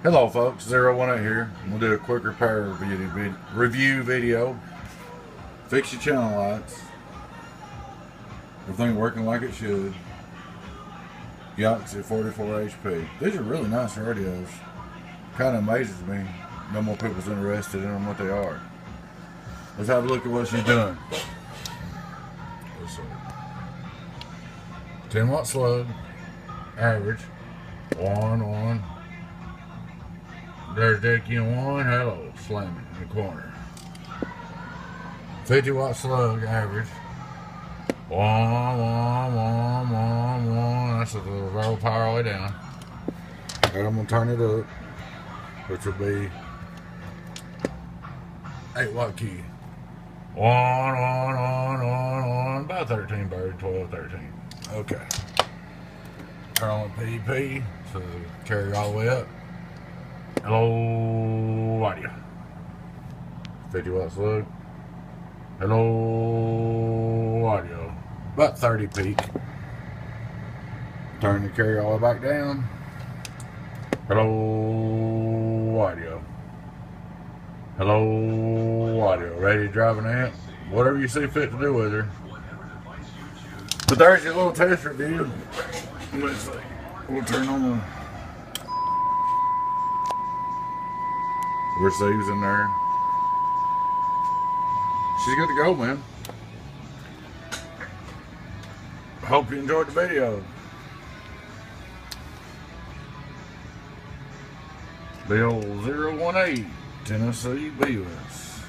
Hello folks, 018 here. We'll do a quick repair review video. Fix your channel lights. Everything working like it should. Galaxy 44 HP. These are really nice radios. Kind of amazes me. No more people's interested in them what they are. Let's have a look at what she's doing. Let's see. 10 watt slug. Average. 1. There's deck in 1, hello, slamming in the corner. 50 watt slug, average. 1. That's a little low power all the way down. And I'm gonna turn it up, which will be 8 watt key. 1, about 13 bird, 12, 13. Okay. Turn on the PDP, so carry all the way up. Hello, audio. 50 watt slug. Hello, audio. About 30 peak. Turn the carry all the way back down. Hello, audio. Hello, audio. Ready to drive an amp? Whatever you see fit to do with her. But there's your little test review. Let's see. We'll turn on the receives in there. She's good to go, man. Hope you enjoyed the video. Bill 018, Tennessee Beavis.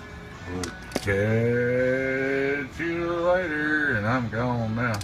We'll catch you later, and I'm gone now.